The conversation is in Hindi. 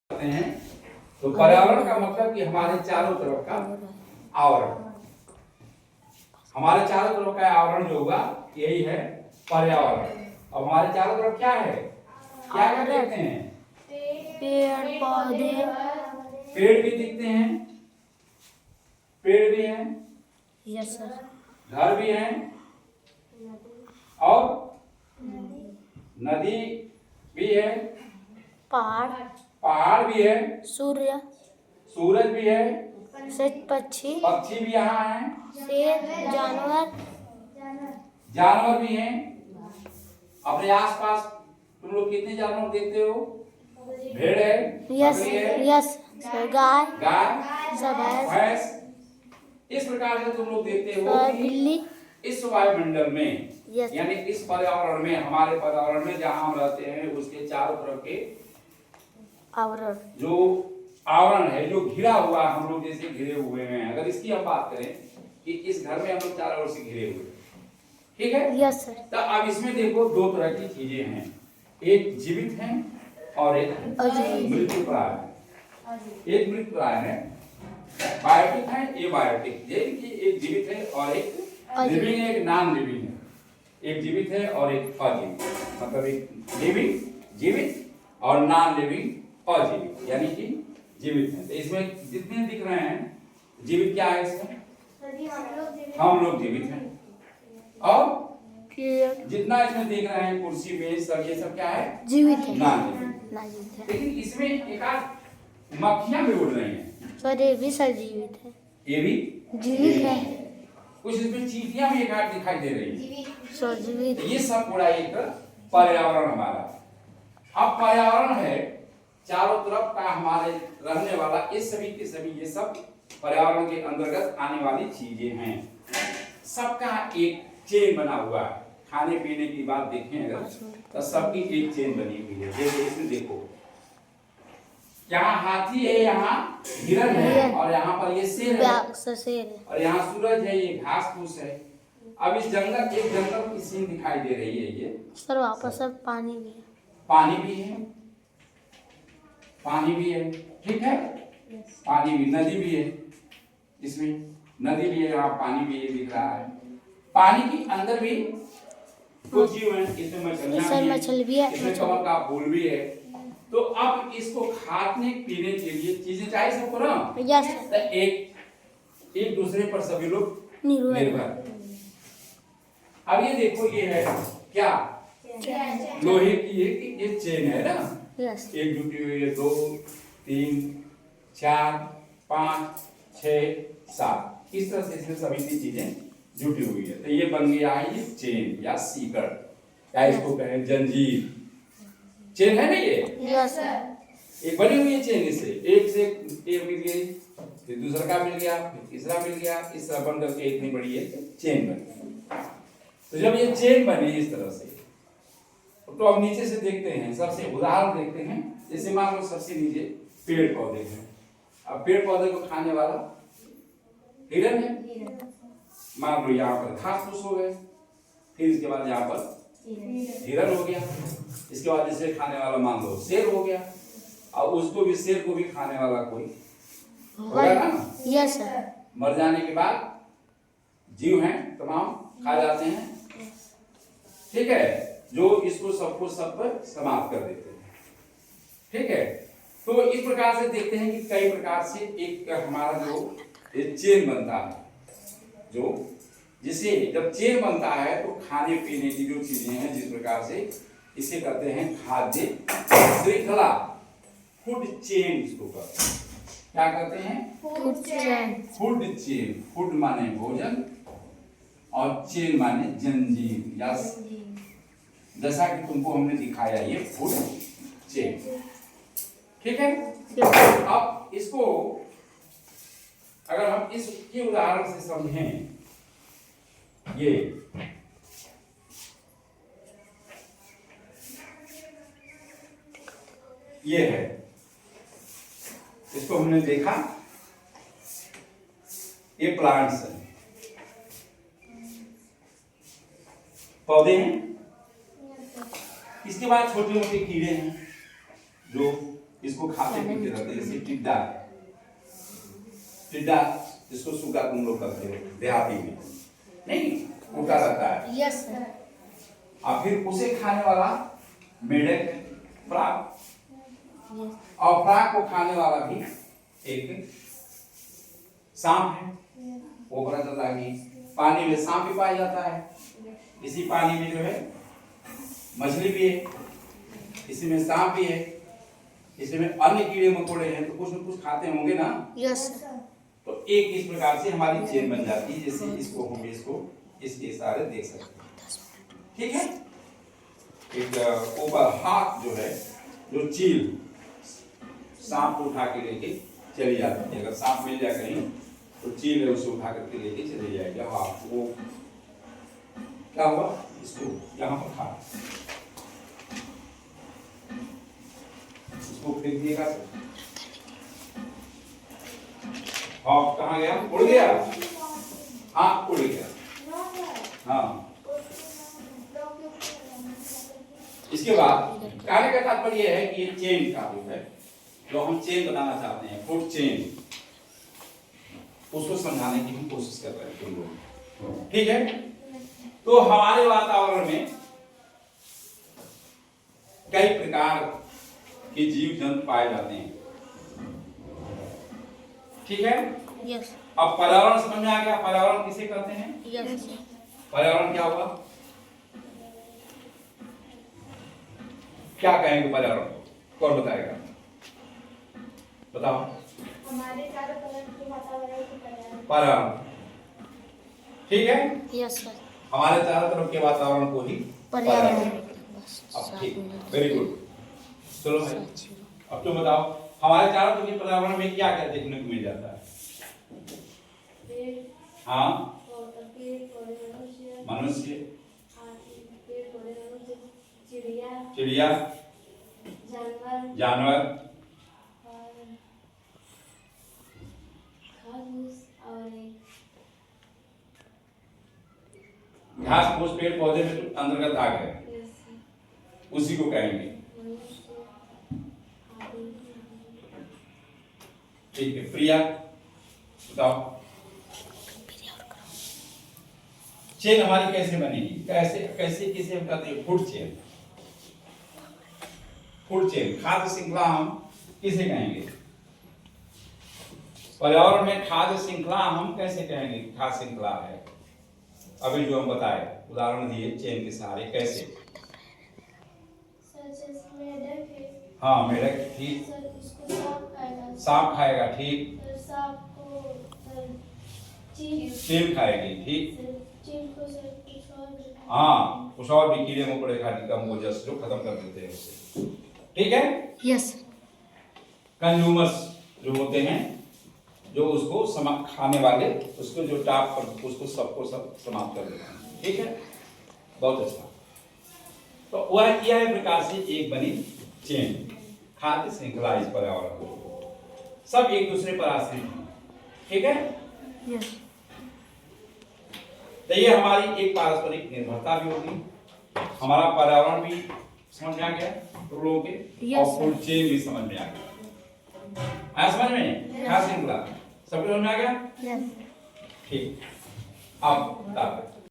करते हैं। तो पर्यावरण का मतलब कि हमारे चारों तरफ का आवरण, हमारे चारों तरफ का आवरण जो होगा यही है पर्यावरण। और हमारे चारों तरफ क्या है, क्या क्या देखते हैं? पेड़ पौधे, पेड़ भी दिखते हैं, पेड़ भी हैं, यस सर, घर भी हैं और नदी भी है, पहाड़ भी है, सूर्य, सूरज भी है, पक्षी पक्षी भी यहाँ हैं, शेर, जानवर भी हैं। अपने आसपास तुम लोग कितने जानवर देखते हो? भेड़ है, यस बकरी है, यस गाय, गाय, भैंस। इस प्रकार से तुम लोग देखते हो कि बिल्ली, इस वायुमंडल में यस यानी इस पर्यावरण में, हमारे पर्यावरण में जहाँ हम रहते हैं उसके चारों तरफ के आवरण, जो आवरण है, जो घिरा हुआ, हम लोग जैसे घिरे हुए हैं। अगर इसकी हम बात करें कि इस घर में हम लोग चारों ओर से घिरे हुए, ठीक है? Yes sir. तो अब इसमें देखो दो तरह की चीजें हैं, एक जीवित है और एक मृत्युप्राय है। एक मृत्युप्राय है, बायोटिक है, ये बायोटिक, ये कि एक जीवित है और एक लिविंग है, एक नॉन लिविंग है। एक जीवित है और एक अजीवित, मतलब एक लिविंग जीवित और नॉन लिविंग अजीवित, यानी कि जीवित है। तो इसमें जितने दिख रहे हैं जीवित, क्या है इसमें? हम लोग जीवित हैं। और जितना इसमें देख रहे हैं कुर्सी मेज सब, ये सब क्या है? जीवित है, नॉन लिविंग। लेकिन इसमें एक आध मक्खियां भी उड़ रही हैं। सर ये भी सर जीवित है, ये भी जीवित है। कुछ इसमें चींटियां भी एक आध दिखाई दे रही है, सर जीवित। ये सब पूरा एक पर्यावरण हमारा। अब पर्यावरण है चारों तरफ का हमारे रहने वाला, ये सभी के सभी ये सब पर्यावरण के अंतर्गत आने वाली चीजें हैं। सबका एक चेन बना हुआ है। खाने पीने की बात देखें अगर तो सबकी एक चेन बनी हुई है। जैसे इसमें देखो, यहाँ हाथी है, यहाँ हिरण है और यहाँ पर ये शेर है और यहाँ सूरज है, ये घास फूस है। अब इस जंगल, एक जंगल की सीन दिखाई दे रही है ये सर। वहाँ पर सब पानी भी है, पानी भी है, पानी भी है, ठीक है, पानी भी, नदी भी है, इसमें नदी भी है, यहाँ पानी भी है, दिख रहा है। पानी के अंदर भी कुछ जीव हैं, इसमें मछलियां भी है, इसमें कमल का फूल भी है। तो अब इसको खाने पीने के लिए चीजें चाहिए सबको ना, यस। तो एक दूसरे पर सभी लोग निर्भर। अब ये देखो, ये है क्या? लोहे की ये चेन है ना, यस। एक जुटी हुई है, 2 3 4 5 6 7, इस तरह से इसमें सभी की चीजें जुटी हुई है। तो ये बन गया है ये चेन या सीकड़, या इसको कहें जंजीर। चेन है ना ये, यस। एक बनी हुई है चेन, इससे एक से एक मिल गई, फिर दूसरा का मिल गया, फिर तीसरा मिल गया, इस तरह बन करके इतनी बड़ी एक चेन बनी। तो जब ये चेन बनी इस तरह से, तो अब नीचे से देखते हैं, सबसे उदाहरण देखते हैं। जैसे मान लो सबसे नीचे पेड़ पौधे हैं। अब पेड़ पौधे को खाने वाला हिरण है, मान लो यहाँ पर घास फूस हो गए, फिर इसके बाद यहाँ पर हिरण हो गया, इसके बाद इसे खाने वाला मान लो शेर हो गया, और उसको भी, शेर को भी खाने वाला कोई होगा ना। Yes sir. मर जाने के बाद जीव हैं तमाम खा जाते हैं, ठीक है, जो इसको सबको सब पर समाप्त कर देते हैं, ठीक है। तो इस प्रकार से देखते हैं कि कई प्रकार से एक हमारा जो चेन बनता है, जो जिसे जब चेन बनता है तो खाने पीने की जो चीजें हैं, जिस प्रकार से इसे कहते हैं खाद्य श्रृंखला, फूड चेन इसको कहते हैं। क्या कहते हैं? Food chain. Food chain, food माने भोजन और चेन माने जंजीर, या जैसा कि तुमको हमने दिखाया ये फूड चेन, ठीक है। अब इसको अगर हम इसके उदाहरण से समझें, ये है, इसको हमने देखा, ये प्लांट्स हैं, पौधे हैं। इसके बाद छोटे मोटे कीड़े हैं जो इसको खाते पीते रहते हैं, जैसे टिड्डा। टिड्डा जिसको सुगा तुम लोग करते हो देहाती में, नहीं उल्टा रहता है। Yes sir. और फिर उसे खाने वाला मेढक, प्राक, और प्राक को खाने वाला भी एक सांप है। वो पता चलता है कि पानी में सांप भी पाया जाता है, इसी पानी में जो है मछली भी है, इसी में सांप भी है, इसी में अन्य कीड़े मकोड़े हैं, तो कुछ न कुछ खाते होंगे ना। यस। तो एक इस प्रकार से हमारी चेन बन जाती है, जैसे इसको हम इसको इसके इशारे देख सकते हैं। ठीक है, एक ऊपर हाथ जो है, जो चील सांप को उठा के लेके चली जाती है। अगर सांप मिल जाए कहीं तो चील है उसे उठा करके लेके चली जाएगी। हाँ, वो क्या हुआ, इसको यहाँ पर खा, इसको फेंक दिएगा। हाँ, कहाँ गया, उड़ गया। हाँ, उड़ गया। हाँ, इसके बाद कहने का तात्पर्य यह है कि ये चेन का रूप है, जो हम चेन बनाना चाहते हैं, फूड चेन, उसको समझाने की हम कोशिश कर रहे हैं तुम लोग। ठीक है, तो हमारे वातावरण में कई प्रकार के जीव जंतु पाए जाते हैं। ठीक है, यस। अब पर्यावरण समझ में आ गया। पर्यावरण किसे कहते हैं? यस। पर्यावरण क्या हुआ, क्या कहेंगे पर्यावरण, कौन बताएगा, बताओ। हमारे चारों तरफ के वातावरण को पर्यावरण, ठीक है, यस सर। हमारे चारों तरफ के वातावरण को ही पर्यावरण। अब ठीक, वेरी गुड। चलो भाई, अब तुम बताओ, हमारे चारों तरफ के पर्यावरण में क्या क्या देखने को मिल जाता है? हाँ, मनुष्य, चिड़िया, जानवर, घास फूस पेड़ पौधे में तो अंतर्गत आ गए, उसी को कहेंगे। ठीक है, प्रिया बताओ, चेन हमारी कैसे बनेगी, कैसे कैसे किसे हम कहते हैं? Food chain. फूड चेन, खाद्य श्रृंखला हम किसे कहेंगे? पर्यावरण में खाद्य श्रृंखला हम कैसे कहेंगे? खाद्य श्रृंखला है, अभी जो हम बताए उदाहरण दिए चेन के सहारे, कैसे? हाँ, मेढक, ठीक, सांप खाएगा, ठीक, चील खाएगी, ठीक, हाँ, कुछ और भी कीड़े मकोड़े खा के कम जस्ट जो खत्म कर देते हैं उससे। ठीक है, यस। कंज्यूमर्स जो होते हैं, जो उसको खाने वाले, उसको जो टाप पर उसको सबको सब समाप्त कर देते हैं। ठीक है, बहुत अच्छा। तो वह यह प्रकार से एक बनी चेन, खाद्य श्रृंखला इस पर्यावरण को, सब एक दूसरे पर आश्रित हैं। ठीक है, यस। तो ये हमारी एक पारस्परिक निर्भरता भी होगी, हमारा पर्यावरण भी समझ में आ गया तो लोगों के, Yes, और फूड चेन भी समझ में आ गया। आया समझ में? खाद्य श्रृंखला सब समझ में आ गया? यस। ठीक, अब